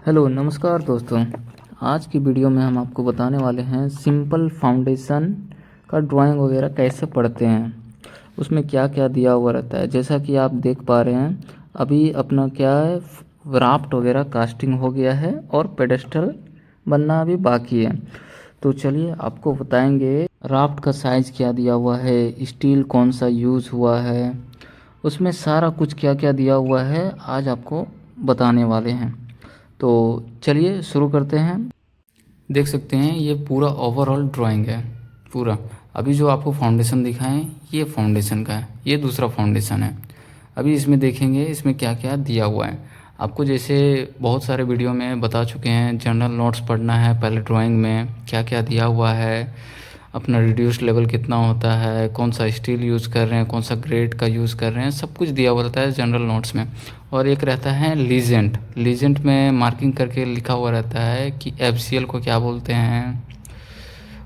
Hello नमस्कार दोस्तों। आज की वीडियो में हम आपको बताने वाले हैं सिंपल फाउंडेशन का ड्राइंग वगैरह कैसे पढ़ते हैं, उसमें क्या क्या दिया हुआ रहता है। जैसा कि आप देख पा रहे हैं अभी अपना क्या है, राफ्ट वगैरह कास्टिंग हो गया है और पेडेस्टल बनना अभी बाकी है। तो चलिए आपको बताएंगे राफ्ट का साइज़ क्या दिया हुआ है, स्टील कौन सा यूज़ हुआ है, उसमें सारा कुछ क्या क्या दिया हुआ है आज आपको बताने वाले हैं। तो चलिए शुरू करते हैं। देख सकते हैं ये पूरा ओवरऑल ड्राइंग है पूरा। अभी जो आपको फाउंडेशन दिखाएं ये फाउंडेशन का है, ये दूसरा फाउंडेशन है। अभी इसमें देखेंगे इसमें क्या क्या दिया हुआ है। आपको जैसे बहुत सारे वीडियो में बता चुके हैं, जनरल नोट्स पढ़ना है पहले, ड्राइंग में क्या क्या दिया हुआ है, अपना रिड्यूस लेवल कितना होता है, कौन सा स्टील यूज़ कर रहे हैं, कौन सा ग्रेड का यूज़ कर रहे हैं, सब कुछ दिया हुआ रहता है जनरल नोट्स में। और एक रहता है लीजेंट, लीजेंट में मार्किंग करके लिखा हुआ रहता है कि FCL को क्या बोलते हैं,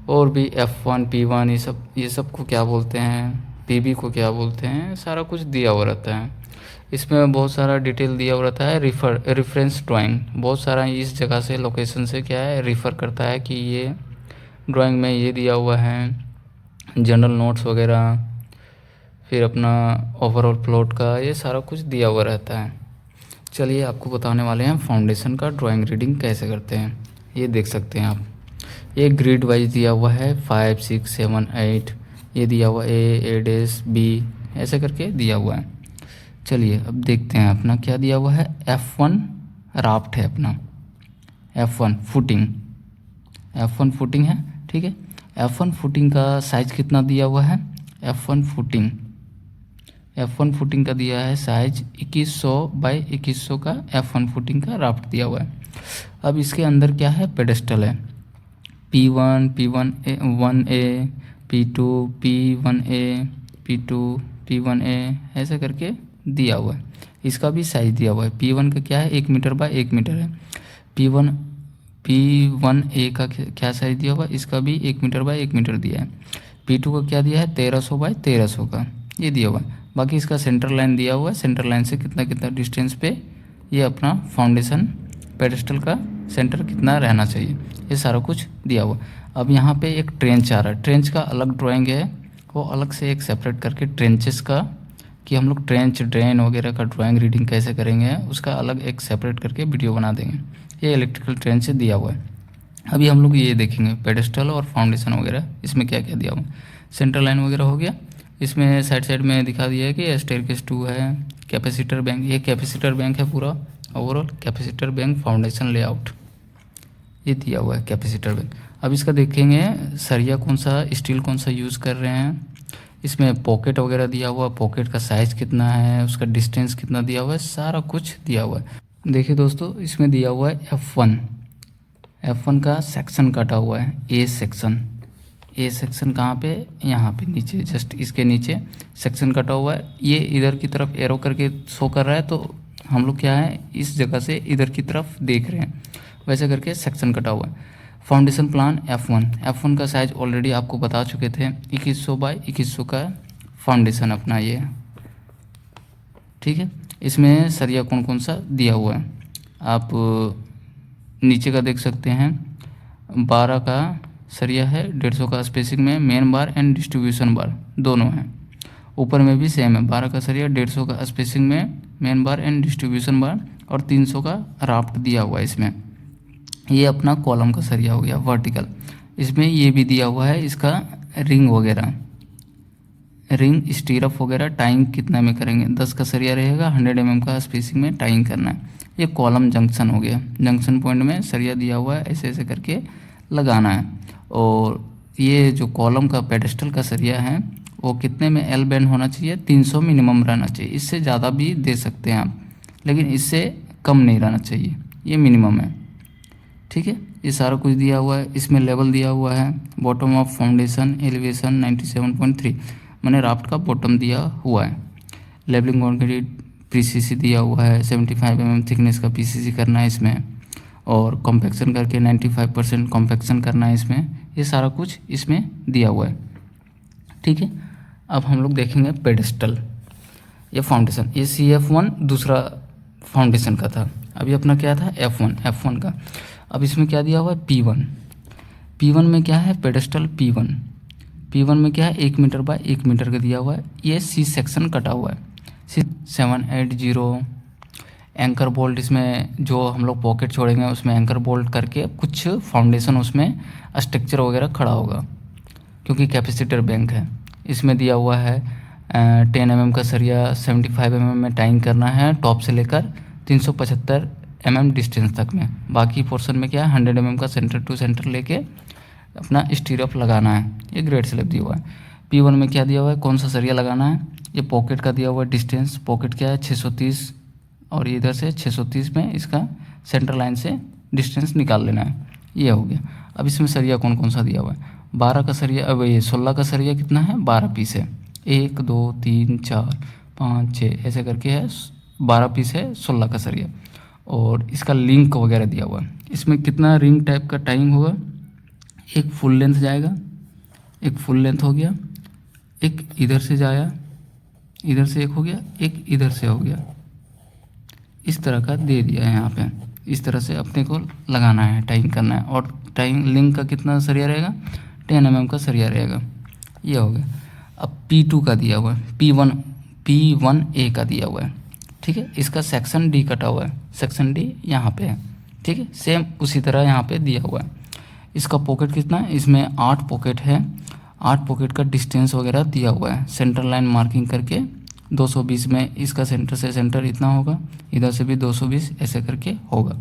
और भी F1 P1 ये सब को क्या बोलते हैं, PB को क्या बोलते हैं, सारा कुछ दिया हुआ रहता है। इसमें बहुत सारा डिटेल दिया हुआ रहता है। रेफरेंस ड्राइंग बहुत सारा इस जगह से, लोकेशन से क्या है, रिफ़र करता है कि ये ड्राइंग में ये दिया हुआ है, जनरल नोट्स वगैरह, फिर अपना ओवरऑल प्लॉट का ये सारा कुछ दिया हुआ रहता है। चलिए आपको बताने वाले हैं फाउंडेशन का ड्राइंग रीडिंग कैसे करते हैं। ये देख सकते हैं आप, ये ग्रिड वाइज दिया हुआ है 5 6 7 8, ये दिया हुआ A डैश B ऐसे करके दिया हुआ है। चलिए अब देखते हैं अपना क्या दिया हुआ है। F1 राफ्ट है अपना, F1 फुटिंग है, ठीक है। F1 फुटिंग का साइज़ कितना दिया हुआ है, F1 फुटिंग का दिया है साइज 2100 बाई 2100 का F1 फुटिंग का राफ्ट दिया हुआ है। अब इसके अंदर क्या है, पेडेस्टल है P1 1A, P2 P1A, P2 P1A ऐसे करके दिया हुआ है। इसका भी साइज दिया हुआ है। P1 का क्या है, 1 मीटर बाई 1 मीटर है। P1A का क्या साइज दिया हुआ है, इसका भी 1 मीटर बाई 1 मीटर दिया है। P2 का क्या दिया है, 1300 बाई 1300 का ये दिया हुआ है। बाकी इसका सेंटर लाइन दिया हुआ है, सेंटर लाइन से कितना कितना डिस्टेंस पे ये अपना फाउंडेशन पेडेस्टल का सेंटर कितना रहना चाहिए, ये सारा कुछ दिया हुआ। अब यहाँ पे एक ट्रेंच आ रहा है, ट्रेंच का अलग ड्राइंग है, वो अलग से एक सेपरेट करके ट्रेंचेस का, कि हम लोग ट्रेंच ड्रेन वगैरह का ड्राइंग रीडिंग कैसे करेंगे उसका अलग एक सेपरेट करके वीडियो बना देंगे। ये इलेक्ट्रिकल ट्रेंच से दिया हुआ है। अभी हम लोग ये देखेंगे पेडेस्टल और फाउंडेशन वगैरह इसमें क्या क्या दिया हुआ। सेंटर लाइन वगैरह हो गया, इसमें साइड में दिखा दिया है कि स्टेयरकेस 2 है, कैपेसिटर बैंक, ये कैपेसिटर बैंक है पूरा overall, capacitor bank foundation layout ये दिया हुआ है कैपेसिटर बैंक। अब इसका देखेंगे सरिया कौन सा, स्टील कौन सा यूज़ कर रहे हैं, इसमें पॉकेट वगैरह दिया हुआ, पॉकेट का साइज़ कितना है, उसका डिस्टेंस कितना दिया हुआ है, सारा कुछ दिया हुआ है। देखिए दोस्तों इसमें दिया हुआ है F1 का सेक्शन काटा हुआ है, ए सेक्शन कहाँ पे, यहाँ पे नीचे जस्ट इसके नीचे सेक्शन कटा हुआ है। ये इधर की तरफ एरो करके शो कर रहा है, तो हम लोग क्या है इस जगह से इधर की तरफ देख रहे हैं, वैसे करके सेक्शन कटा हुआ है। फाउंडेशन प्लान F1 का साइज़ ऑलरेडी आपको बता चुके थे, 2100 बाई 2100 का फाउंडेशन अपना ये, ठीक है। इसमें सरिया कौन कौन सा दिया हुआ है आप नीचे का देख सकते हैं। 12 का सरिया है, 150 का स्पेसिंग में, मेन बार एंड डिस्ट्रीब्यूशन बार दोनों हैं। ऊपर में भी सेम है, 12 का सरिया, 150 का स्पेसिंग में, मेन बार एंड डिस्ट्रीब्यूशन बार, और 300 का राफ्ट दिया हुआ है इसमें। ये अपना कॉलम का सरिया हो गया वर्टिकल। इसमें ये भी दिया हुआ है इसका रिंग वगैरह, रिंग स्टीरअप वगैरह टाइंग कितना में करेंगे, 10 का सरिया रहेगा, 100 mm का स्पेसिंग में टाइंग करना है। ये कॉलम जंक्शन हो गया, जंक्शन पॉइंट में सरिया दिया हुआ है, ऐसे ऐसे करके लगाना है। और ये जो कॉलम का पेडेस्टल का सरिया है वो कितने में एल बेंड होना चाहिए, 300 मिनिमम रहना चाहिए। इससे ज़्यादा भी दे सकते हैं आप, लेकिन इससे कम नहीं रहना चाहिए, ये मिनिमम है, ठीक है। ये सारा कुछ दिया हुआ है। इसमें लेवल दिया हुआ है, बॉटम ऑफ फाउंडेशन एलिवेशन 97.3, मैंने राफ्ट का बॉटम दिया हुआ है। लेवलिंग कंक्रीट PCC दिया हुआ है, 75 mm थिकनेस का PCC करना है इसमें, और कॉम्पैक्शन करके 95% कॉम्पैक्शन करना है इसमें। ये सारा कुछ इसमें दिया हुआ है, ठीक है। अब हम लोग देखेंगे पेडेस्टल, ये फाउंडेशन, ये CF1 दूसरा फाउंडेशन का था। अभी अपना क्या था F1 का। अब इसमें क्या दिया हुआ है P1 में क्या है पेडेस्टल P1 में क्या है 1 मीटर बाय 1 मीटर का दिया हुआ है। ये सी सेक्शन कटा हुआ है 780 एंकर बोल्ट, इसमें जो हम लोग पॉकेट छोड़ेंगे उसमें एंकर बोल्ट करके कुछ फाउंडेशन उसमें स्ट्रक्चर वगैरह खड़ा होगा, क्योंकि कैपेसिटर बैंक है। इसमें दिया हुआ है 10 mm का सरिया 75 mm में टाइंग करना है टॉप से लेकर 375 mm डिस्टेंस तक में। बाकी पोर्शन में क्या है 100 mm का सेंटर टू सेंटर लेके अपना स्टीरअप लगाना है। ये ग्रेड स्लैब दिया हुआ है। P1 में क्या दिया हुआ है, कौन सा सरिया लगाना है, ये पॉकेट का दिया हुआ है डिस्टेंस। पॉकेट क्या है 630 और इधर से 630 में इसका सेंटर लाइन से डिस्टेंस निकाल लेना है। ये हो गया। अब इसमें सरिया कौन कौन सा दिया हुआ है, 12 का सरिया, अब ये 16 का सरिया कितना है 12 पीस है, 1 2 3 4 5 6 ऐसे करके है 12 पीस है 16 का सरिया। और इसका लिंक वगैरह दिया हुआ है। इसमें कितना रिंग टाइप का टाइम होगा, एक फुल लेंथ जाएगा, एक फुल लेंथ हो गया, एक इधर से जाया, इधर से एक हो गया, एक इधर से हो गया, इस तरह का दे दिया है यहाँ पे। इस तरह से अपने को लगाना है, टाइम करना है। और टाइम लिंक का कितना सरिया रहेगा 10 mm का सरिया रहेगा। ये हो गया। अब P2 का दिया हुआ है, P1A का दिया हुआ है, ठीक है। इसका सेक्शन D कटा हुआ है, सेक्शन D यहाँ पे है, ठीक है। सेम उसी तरह यहाँ पे दिया हुआ है। इसका पॉकेट कितना है, इसमें 8 पॉकेट है, 8 पॉकेट का डिस्टेंस वगैरह दिया हुआ है। सेंटर लाइन मार्किंग करके 220 में इसका सेंटर से सेंटर इतना होगा, इधर से भी 220 ऐसे करके होगा।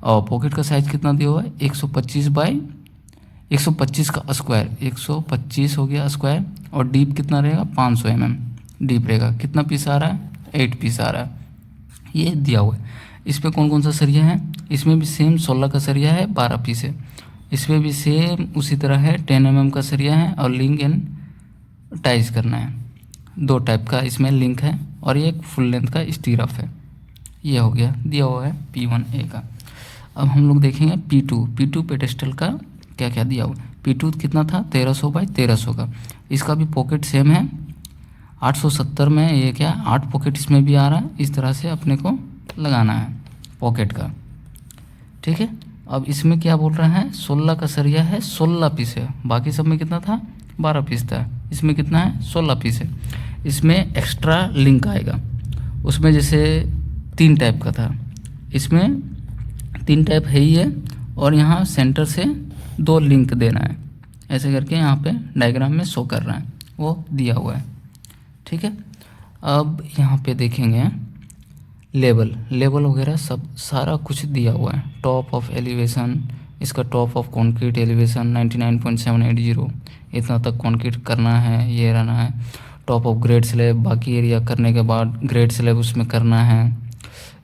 और पॉकेट का साइज़ कितना दिया हुआ है 125 बाई 125 का स्क्वायर, 125 हो गया स्क्वायर। और डीप कितना रहेगा 500 mm डीप रहेगा। कितना पीस आ रहा है 8 पीस आ रहा है। ये दिया हुआ है। इस पर कौन कौन सा सरिया है, इसमें भी सेम 16 का सरिया है 12 पीस है। इसमें भी सेम उसी तरह है 10 mm का सरिया है और लिंक एंड टाइज करना है। 2 टाइप का इसमें लिंक है और ये एक फुल लेंथ का स्टीरअप है। ये हो गया, दिया हुआ है P1A का। अब हम लोग देखेंगे P2 पेडेस्टल का क्या क्या दिया हुआ। P2 कितना था 1300 बाई 1300 का। इसका भी पॉकेट सेम है 870 में। ये क्या 8 पॉकेट इसमें भी आ रहा है। इस तरह से अपने को लगाना है पॉकेट का, ठीक है। अब इसमें क्या बोल रहा है 16 का सरिया है 16 पीस है। बाकी सब में कितना था 12 पीस था, इसमें कितना है 16 पीस है। इसमें एक्स्ट्रा लिंक आएगा, उसमें जैसे 3 टाइप का था, इसमें 3 टाइप है ही है। और यहाँ सेंटर से 2 लिंक देना है, ऐसे करके यहाँ पे डायग्राम में शो कर रहा है, वो दिया हुआ है, ठीक है। अब यहाँ पे देखेंगे लेवल वगैरह सब सारा कुछ दिया हुआ है। टॉप ऑफ एलिवेशन, इसका टॉप ऑफ कॉन्क्रीट एलिवेशन 99.780, इतना तक कॉन्क्रीट करना है, ये रहना है। टॉप ऑफ ग्रेड स्लैब, बाकी एरिया करने के बाद ग्रेड स्लैब उसमें करना है।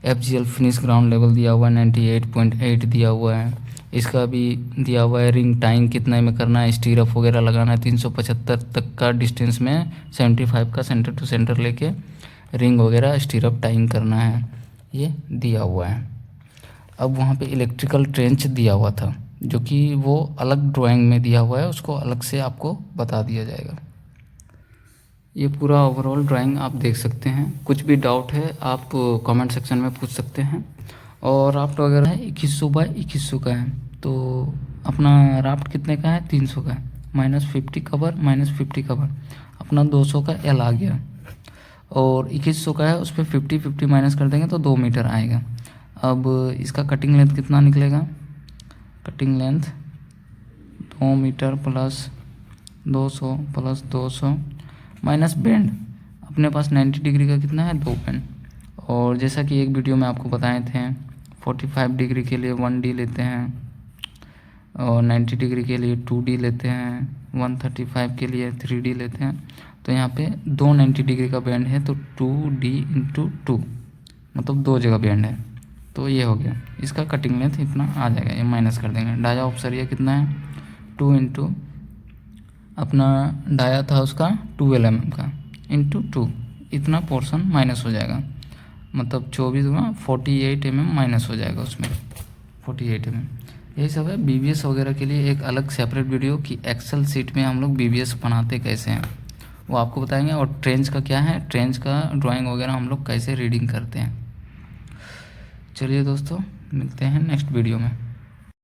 FGL फिनिश ग्राउंड लेवल दिया हुआ है 98.8 दिया हुआ है। इसका भी दिया हुआ है रिंग टाइम कितने में करना है, स्टीरअप वगैरह लगाना है 375 तक का डिस्टेंस में 75 का सेंटर टू सेंटर लेके रिंग वगैरह स्टीरअप टाइम करना है, ये दिया हुआ है। अब वहाँ पे इलेक्ट्रिकल ट्रेंच दिया हुआ था, जो कि वो अलग ड्राइंग में दिया हुआ है, उसको अलग से आपको बता दिया जाएगा। ये पूरा ओवरऑल ड्राइंग आप देख सकते हैं। कुछ भी डाउट है आप कमेंट सेक्शन में पूछ सकते हैं। और राफ्ट वगैरह है 2100 बाई 2100 का है, तो अपना राफ्ट कितने का है 300 का है। -50 कवर -50 कवर अपना 200 का L आ गया। और 2100 का है, उस पर 50 माइनस कर देंगे तो 2 मीटर आएगा। अब इसका कटिंग लेंथ कितना निकलेगा, cutting length 2 metre plus 200 plus 200 minus bend, अपने पास 90 डिग्री का कितना है 2 बेंड। और जैसा कि एक वीडियो में आपको बताए थे 45 डिग्री के लिए 1D लेते हैं, और 90 डिग्री के लिए 2D लेते हैं, 135 के लिए 3D लेते हैं। तो यहाँ पे 2 90 डिग्री का बैंड है, तो 2D/2 मतलब 2 जगह बैंड है। तो ये हो गया, इसका कटिंग लेंथ इतना आ जाएगा, ये माइनस कर देंगे। डाया ऑफ सरिया कितना है 2 अपना डाया था उसका 12 mm का इंटू 2, इतना पोर्शन माइनस हो जाएगा, मतलब 24 में 48 mm माइनस हो जाएगा उसमें 48 mm। यही सब है। BBS वगैरह के लिए एक अलग सेपरेट वीडियो कि एक्सेल सीट में हम लोग BBS बनाते कैसे हैं वो आपको बताएंगे। और ट्रेंच का क्या है, ट्रेंच का ड्राइंग वगैरह हम लोग कैसे रीडिंग करते हैं। चलिए दोस्तों, मिलते हैं नेक्स्ट वीडियो में।